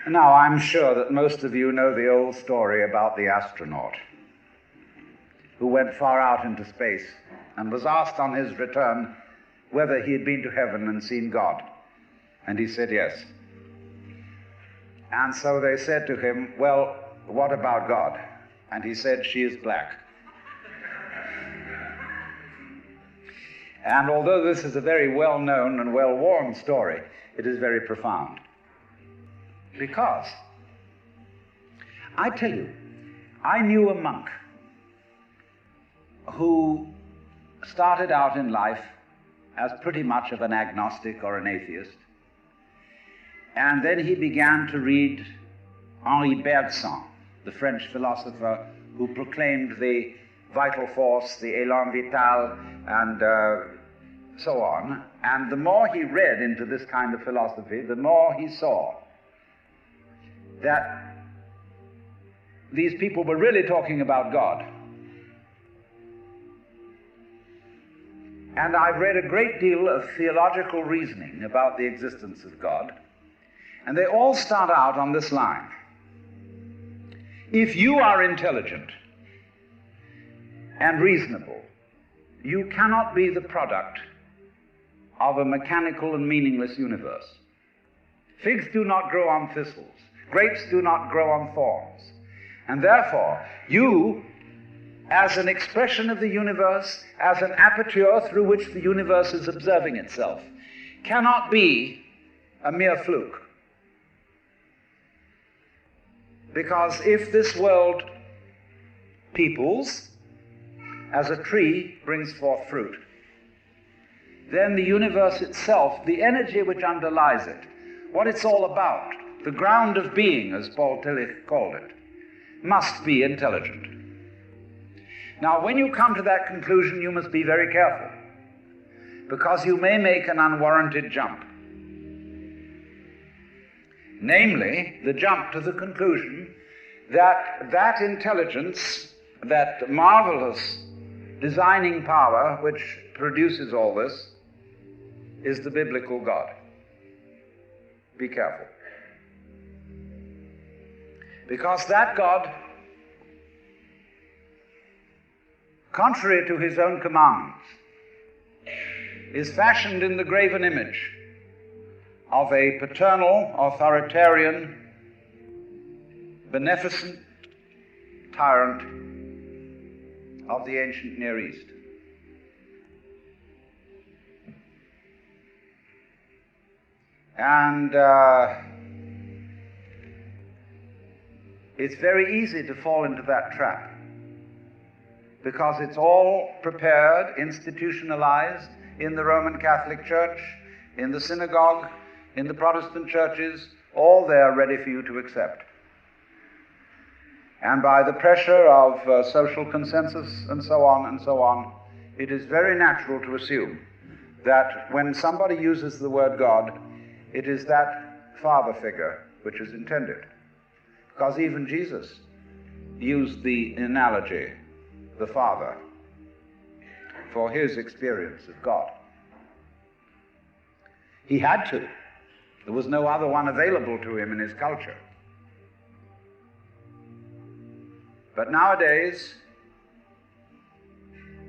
Now, I'm sure that most of you know the old story about the astronaut who went far out into space and was asked on his return whether he had been to heaven and seen God. And he said yes. And so they said to him, well, what about God? And he said, she is black. And although this is a very well-known and well-worn story, it is very profound. Because, I tell you, I knew a monk who started out in life as pretty much of an agnostic or an atheist. And then he began to read Henri Bergson, the French philosopher who proclaimed the vital force, the élan vital, and so on. And the more he read into this kind of philosophy, the more he saw that these people were really talking about God. And I've read a great deal of theological reasoning about the existence of God, and they all start out on this line. If you are intelligent and reasonable, you cannot be the product of a mechanical and meaningless universe. Figs do not grow on thistles. Grapes do not grow on thorns. And therefore, you, as an expression of the universe, as an aperture through which the universe is observing itself, cannot be a mere fluke. Because if this world peoples, as a tree brings forth fruit, then the universe itself, the energy which underlies it, what it's all about, the ground of being, as Paul Tillich called it, must be intelligent. Now, when you come to that conclusion, you must be very careful, because you may make an unwarranted jump. Namely, the jump to the conclusion that that intelligence, that marvelous designing power which produces all this, is the biblical God. Be careful. Because that God, contrary to his own commandments, is fashioned in the graven image of a paternal, authoritarian, beneficent tyrant of the ancient Near East. And it's very easy to fall into that trap, because it's all prepared, institutionalized in the Roman Catholic Church, in the synagogue, in the Protestant churches, all there ready for you to accept. And by the pressure of social consensus and so on, it is very natural to assume that when somebody uses the word God, it is that father figure which is intended. Because even Jesus used the analogy, the Father, for his experience of God. He had to. There was no other one available to him in his culture. But nowadays,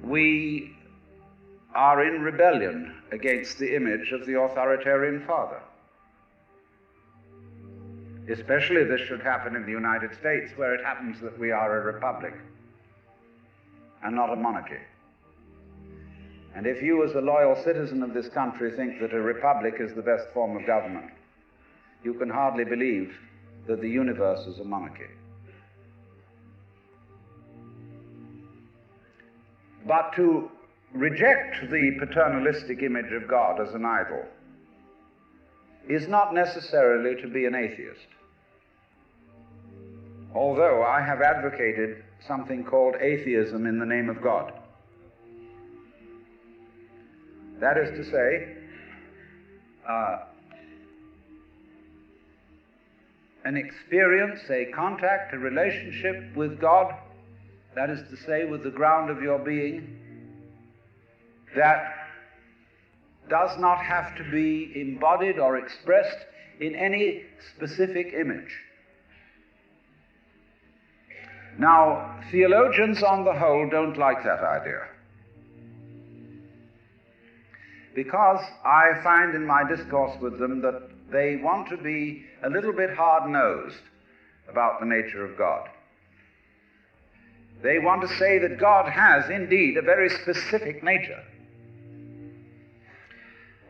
we are in rebellion against the image of the authoritarian father. Especially this should happen in the United States, where it happens that we are a republic and not a monarchy. And if you, as a loyal citizen of this country, think that a republic is the best form of government, you can hardly believe that the universe is a monarchy. But to reject the paternalistic image of God as an idol is not necessarily to be an atheist. Although I have advocated something called atheism in the name of God. That is to say, an experience, a contact, a relationship with God, that is to say, with the ground of your being, that does not have to be embodied or expressed in any specific image. Now, theologians on the whole don't like that idea, because I find in my discourse with them that they want to be a little bit hard-nosed about the nature of God. They want to say that God has indeed a very specific nature.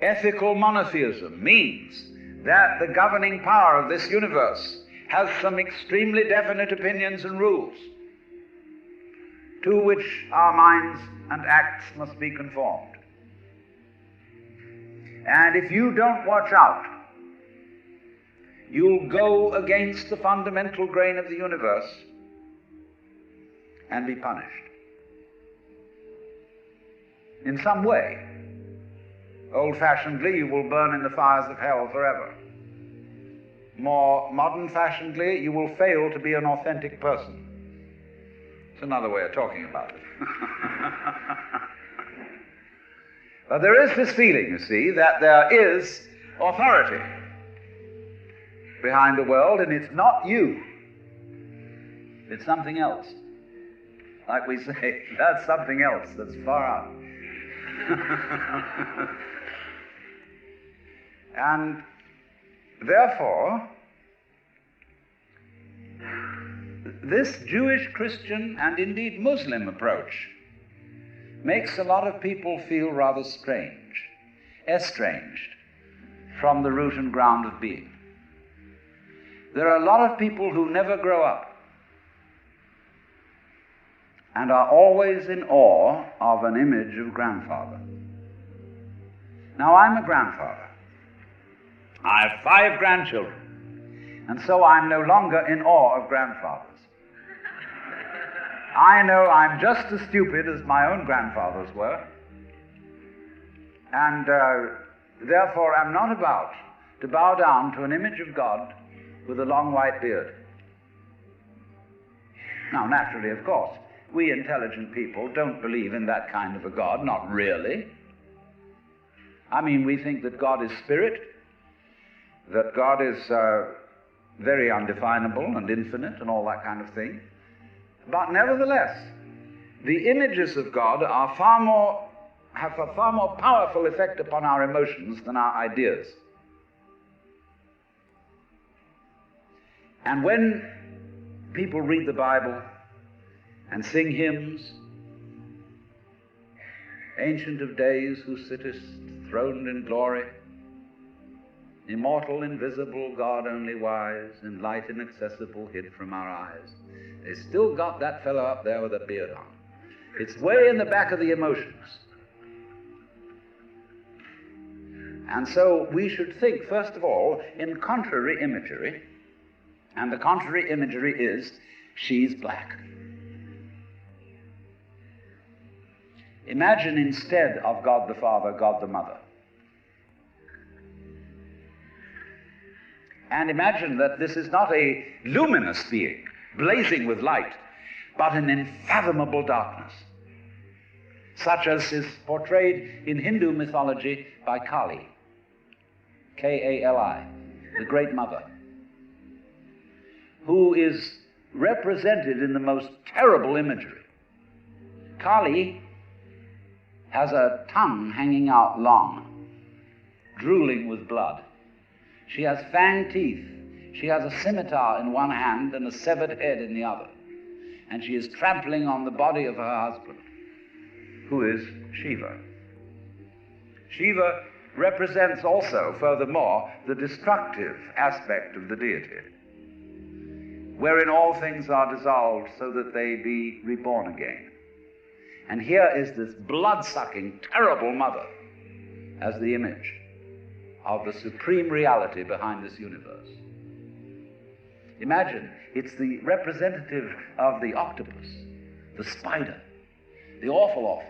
Ethical monotheism means that the governing power of this universe has some extremely definite opinions and rules to which our minds and acts must be conformed. And if you don't watch out, you'll go against the fundamental grain of the universe and be punished in some way. Old-fashionedly, you will burn in the fires of hell forever. More modern-fashionedly, you will fail to be an authentic person. It's another way of talking about it. But there is this feeling, you see, that there is authority behind the world, and it's not you. It's something else. Like we say, that's something else that's far out. And therefore, this Jewish, Christian, and indeed Muslim approach makes a lot of people feel rather strange, estranged from the root and ground of being. There are a lot of people who never grow up and are always in awe of an image of grandfather. Now, I'm a grandfather. I have 5 grandchildren, and so I'm no longer in awe of grandfathers. I know I'm just as stupid as my own grandfathers were, and therefore I'm not about to bow down to an image of God with a long white beard. Now, naturally, of course, we intelligent people don't believe in that kind of a God, not really. I mean, we think that God is spirit, that God is very undefinable and infinite and all that kind of thing. But nevertheless, the images of God are have a far more powerful effect upon our emotions than our ideas. And when people read the Bible and sing hymns, Ancient of Days, who sittest throned in glory, immortal, invisible, God only wise, in light inaccessible, hid from our eyes. They still got that fellow up there with a beard on. It's way in the back of the emotions. And so we should think, first of all, in contrary imagery, and the contrary imagery is, she's black. Imagine instead of God the Father, God the Mother. And imagine that this is not a luminous being, blazing with light, but an unfathomable darkness, such as is portrayed in Hindu mythology by Kali, K-A-L-I, the Great Mother, who is represented in the most terrible imagery. Kali has a tongue hanging out long, drooling with blood. She has fanged teeth. She has a scimitar in one hand and a severed head in the other. And she is trampling on the body of her husband, who is Shiva. Shiva represents also, furthermore, the destructive aspect of the deity, wherein all things are dissolved so that they be reborn again. And here is this blood-sucking, terrible mother as the image of the supreme reality behind this universe. Imagine, it's the representative of the octopus, the spider, the awful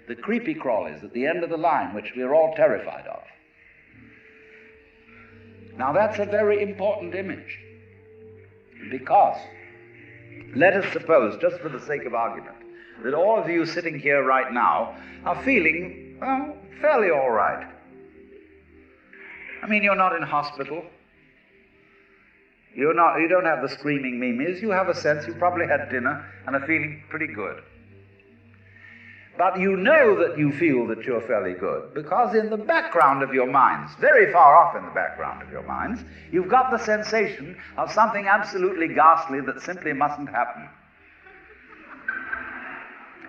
the creepy crawlies at the end of the line, which we're all terrified of. Now that's a very important image, because let us suppose, just for the sake of argument, that all of you sitting here right now are feeling, well, fairly all right. I mean, you're not in hospital, You don't have the screaming mimes. You have a sense you probably had dinner and are feeling pretty good. But you know that you feel that you're fairly good because in the background of your minds, very far off in the background of your minds, you've got the sensation of something absolutely ghastly that simply mustn't happen.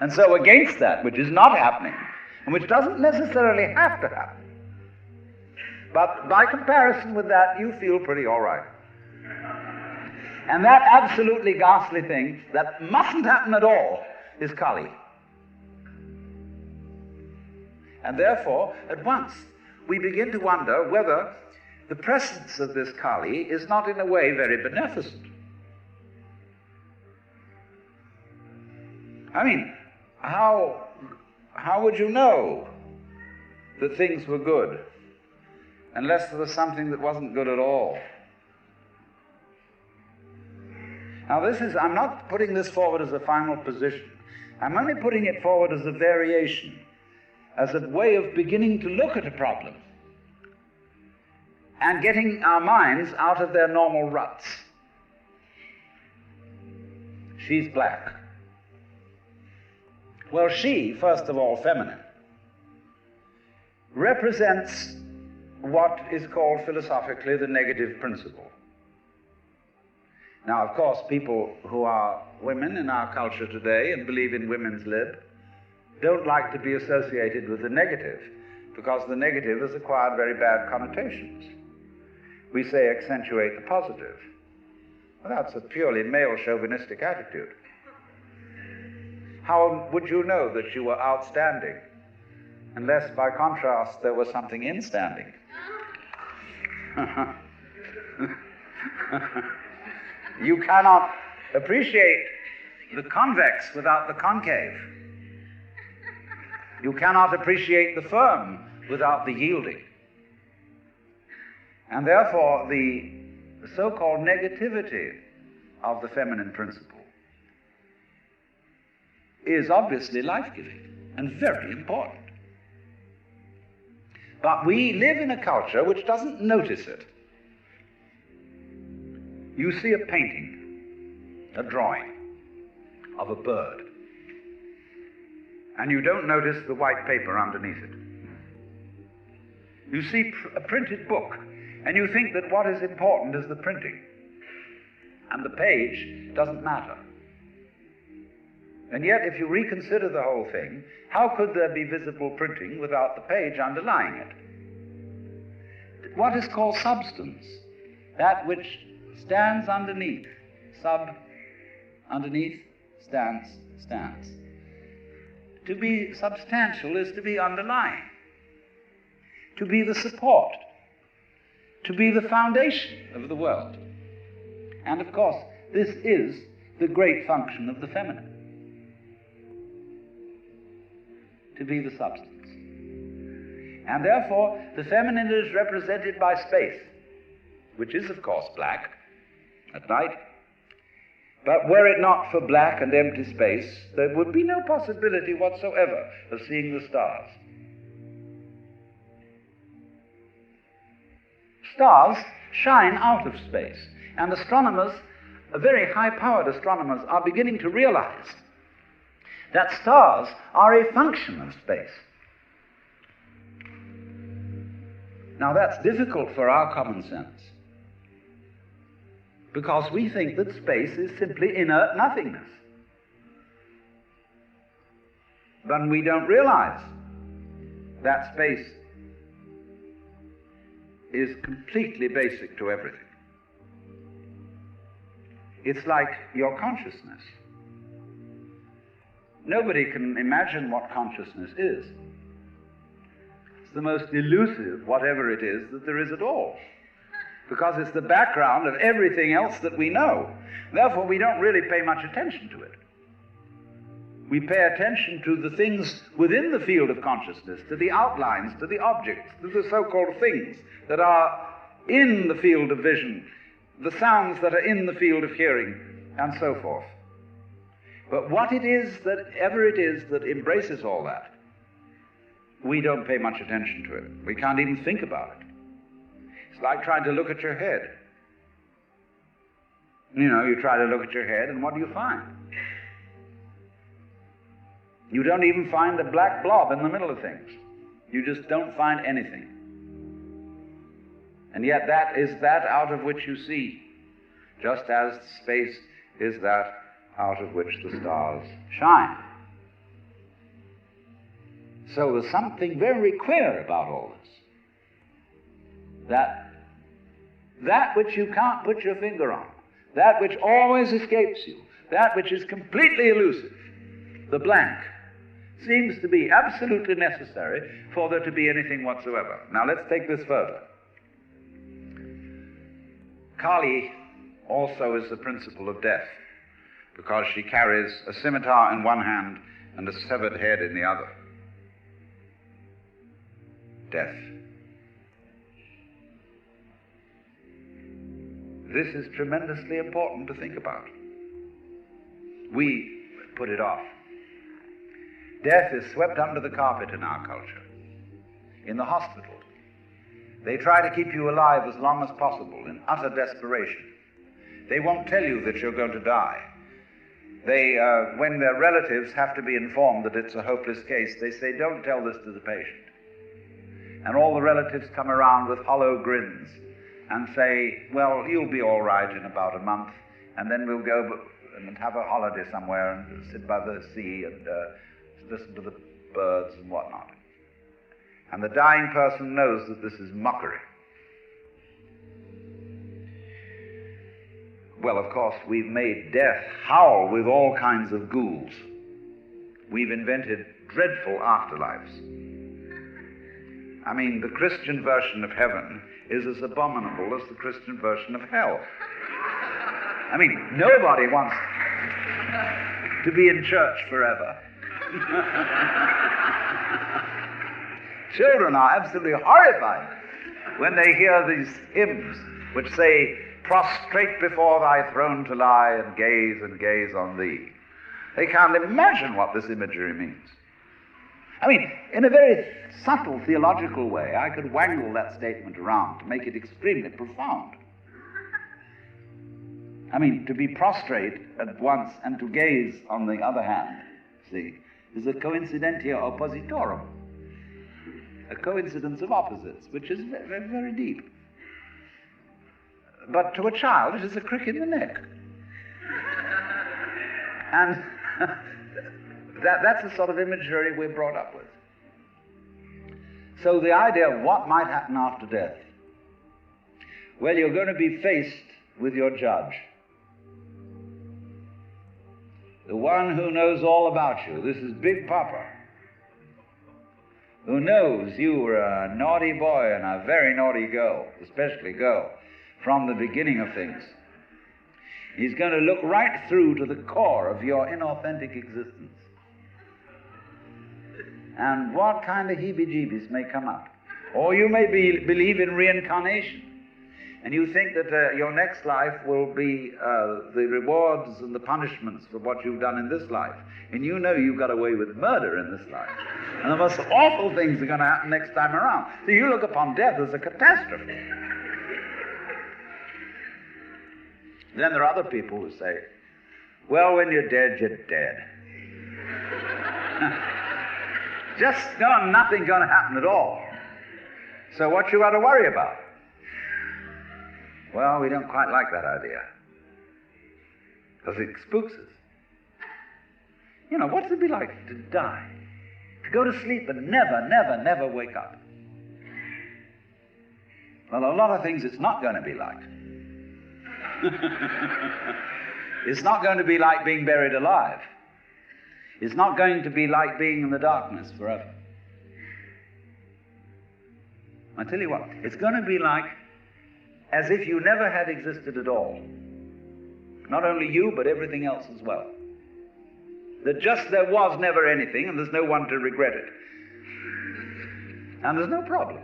And so against that, which is not happening, and which doesn't necessarily have to happen, but by comparison with that, you feel pretty all right. And that absolutely ghastly thing that mustn't happen at all is Kali. And therefore, at once, we begin to wonder whether the presence of this Kali is not in a way very beneficent. I mean, how would you know that things were good unless there was something that wasn't good at all? Now I'm not putting this forward as a final position. I'm only putting it forward as a variation, as a way of beginning to look at a problem and getting our minds out of their normal ruts. She's black. Well, she, first of all, feminine, represents what is called philosophically the negative principle. Now, of course, people who are women in our culture today and believe in women's lib don't like to be associated with the negative, because the negative has acquired very bad connotations. We say accentuate the positive. Well, that's a purely male chauvinistic attitude. How would you know that you were outstanding unless, by contrast, there was something instanding? You cannot appreciate the convex without the concave. You cannot appreciate the firm without the yielding. And therefore, the so-called negativity of the feminine principle is obviously life-giving and very important. But we live in a culture which doesn't notice it. You see a painting, a drawing of a bird, and you don't notice the white paper underneath it. You see a printed book, and you think that what is important is the printing, and the page doesn't matter. And yet, if you reconsider the whole thing, how could there be visible printing without the page underlying it? What is called substance, that which stands underneath, underneath, stands. To be substantial is to be underlying, to be the support, to be the foundation of the world. And of course, this is the great function of the feminine, to be the substance. And therefore, the feminine is represented by space, which is, of course, black at night. But were it not for black and empty space, there would be no possibility whatsoever of seeing the stars. Stars shine out of space, and astronomers, very high-powered astronomers, are beginning to realize that stars are a function of space. Now that's difficult for our common sense, because we think that space is simply inert nothingness. But we don't realize that space is completely basic to everything. It's like your consciousness. Nobody can imagine what consciousness is. It's the most elusive, whatever it is, that there is at all, because it's the background of everything else that we know. Therefore, we don't really pay much attention to it. We pay attention to the things within the field of consciousness, to the outlines, to the objects, to the so-called things that are in the field of vision, the sounds that are in the field of hearing, and so forth. But what it is that embraces all that, we don't pay much attention to it. We can't even think about it. It's like trying to look at your head. You try to look at your head, and what do you find? You don't even find a black blob in the middle of things. You just don't find anything. And yet that is that out of which you see, just as space is that out of which the stars shine. So there's something very queer about all this. That which you can't put your finger on, that which always escapes you, that which is completely elusive, the blank, seems to be absolutely necessary for there to be anything whatsoever. Now let's take this further. Kali also is the principle of death, because she carries a scimitar in one hand and a severed head in the other. Death. This is tremendously important to think about. We put it off. Death is swept under the carpet in our culture. In the hospital, they try to keep you alive as long as possible in utter desperation. They won't tell you that you're going to die. When their relatives have to be informed that it's a hopeless case, they say, don't tell this to the patient. And all the relatives come around with hollow grins and say, well, you'll be all right in about a month, and then we'll go and have a holiday somewhere and sit by the sea and listen to the birds and whatnot. And the dying person knows that this is mockery. Well, of course, we've made death howl with all kinds of ghouls. We've invented dreadful afterlives. I mean, the Christian version of heaven is as abominable as the Christian version of hell. I mean, nobody wants to be in church forever. Children are absolutely horrified when they hear these hymns which say, prostrate before thy throne to lie and gaze on thee. They can't imagine what this imagery means. I mean, in a very subtle theological way, I could wangle that statement around to make it extremely profound. I mean, to be prostrate at once and to gaze on the other hand, see, is a coincidentia oppositorum, a coincidence of opposites, which is very, very deep. But to a child, it is a crick in the neck. And that's the sort of imagery we're brought up with. So the idea of what might happen after death, well, you're going to be faced with your judge, the one who knows all about you. This is Big Papa, who knows you were a naughty boy and a very naughty girl, especially girl, from the beginning of things. He's going to look right through to the core of your inauthentic existence. And what kind of heebie-jeebies may come up. Or you may believe in reincarnation, and you think that your next life will be the rewards and the punishments for what you've done in this life. And you know you've got away with murder in this life. And the most awful things are going to happen next time around. So you look upon death as a catastrophe. Then there are other people who say, well, when you're dead, you're dead. Nothing going to happen at all. So what you got to worry about? Well, we don't quite like that idea, because it spooks us. You know, what's it be like to die? To go to sleep and never wake up? Well, a lot of things it's not going to be like. It's not going to be like being buried alive. It's not going to be like being in the darkness forever. I tell you what, it's going to be like as if you never had existed at all. Not only you, but everything else as well. That just there was never anything, and there's no one to regret it. And there's no problem.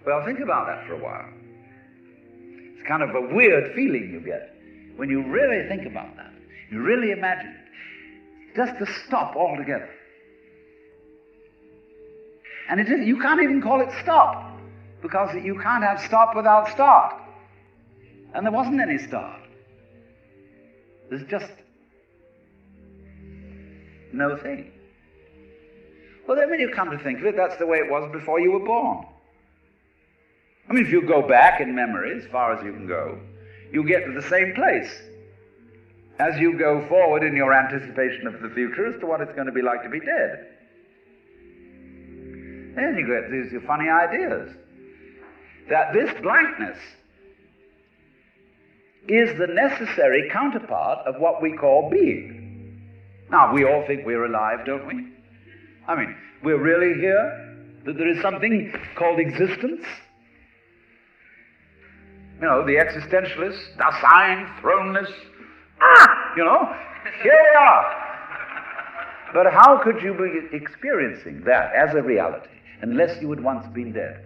Well, think about that for a while. It's kind of a weird feeling you get when you really think about that. You really imagine it. Just to stop altogether. And you can't even call it stop, because you can't have stop without start. And there wasn't any start. There's just no thing. Well, then when you come to think of it, that's the way it was before you were born. I mean, if you go back in memory, as far as you can go, you get to the same place as you go forward in your anticipation of the future as to what it's going to be like to be dead. Then you get these funny ideas that this blankness is the necessary counterpart of what we call being. Now, we all think we're alive, don't we? I mean, we're really here? That there is something called existence? You know, the existentialists, Dasein, throneless, you know, here we are. But how could you be experiencing that as a reality unless you had once been dead?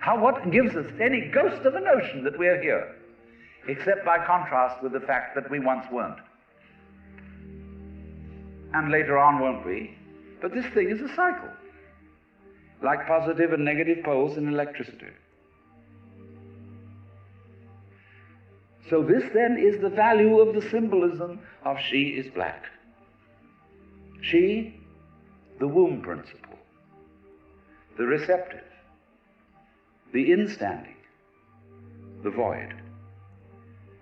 What gives us any ghost of a notion that we're here, except by contrast with the fact that we once weren't? And later on won't we? But this thing is a cycle, like positive and negative poles in electricity. So this then is the value of the symbolism of she is black. She, the womb principle, the receptive, the instanding, the void,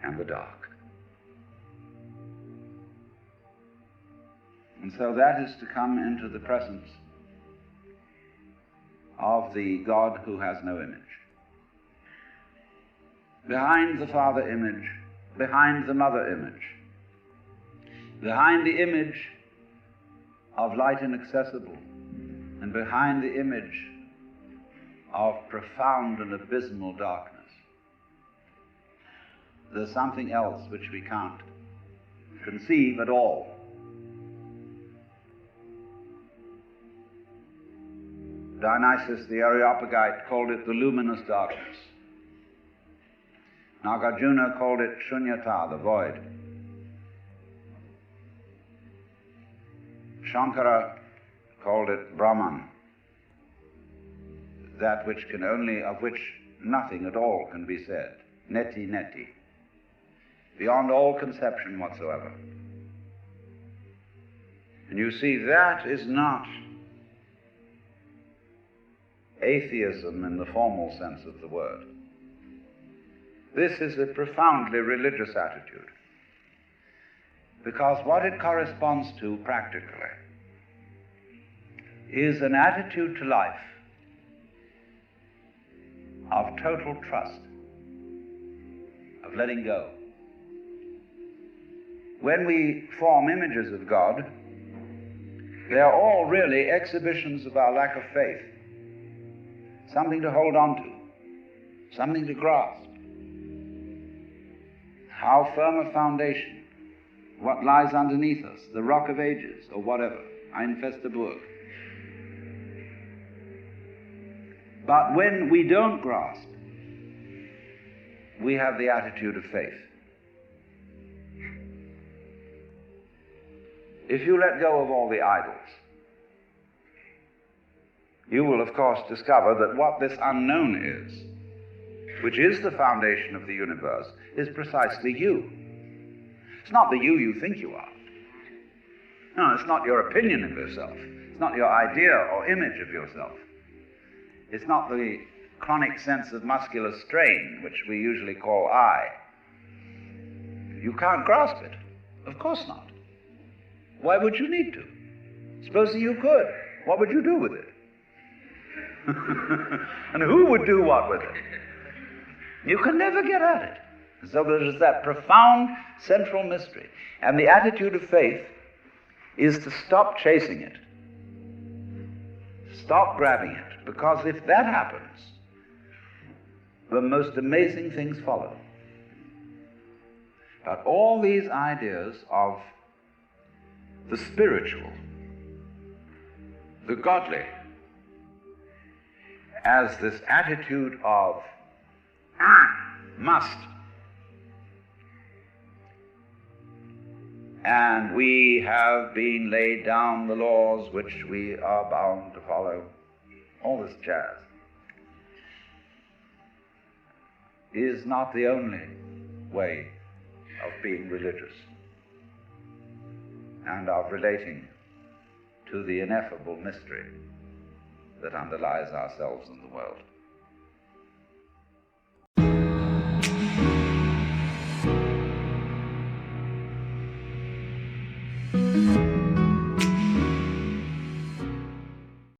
and the dark. And so that is to come into the presence of the God who has no image. Behind the Father image, behind the Mother image, behind the image of light inaccessible, and behind the image of profound and abysmal darkness, there's something else which we can't conceive at all. Dionysius the Areopagite called it the luminous darkness. Nagarjuna called it shunyata, the void. Shankara called it Brahman, that which can only, of which nothing at all can be said. Neti neti. Beyond all conception whatsoever. And you see, that is not atheism in the formal sense of the word. This is a profoundly religious attitude, because what it corresponds to practically is an attitude to life of total trust, of letting go. When we form images of God, they are all really exhibitions of our lack of faith. Something to hold on to, something to grasp. How firm a foundation, what lies underneath us, the rock of ages, or whatever, ein feste Burg. But when we don't grasp, we have the attitude of faith. If you let go of all the idols, you will of course discover that what this unknown is, which is the foundation of the universe, is precisely you. It's not the you think you are. No, it's not your opinion of yourself. It's not your idea or image of yourself. It's not the chronic sense of muscular strain, which we usually call I. You can't grasp it. Of course not. Why would you need to? Supposing you could, what would you do with it? And who would do what with it? You can never get at it. So there is that profound central mystery. And the attitude of faith is to stop chasing it. Stop grabbing it. Because if that happens, the most amazing things follow. But all these ideas of the spiritual, the godly, as this attitude of must, and we have been laid down the laws which we are bound to follow, all this jazz. is not the only way of being religious and of relating to the ineffable mystery that underlies ourselves and the world.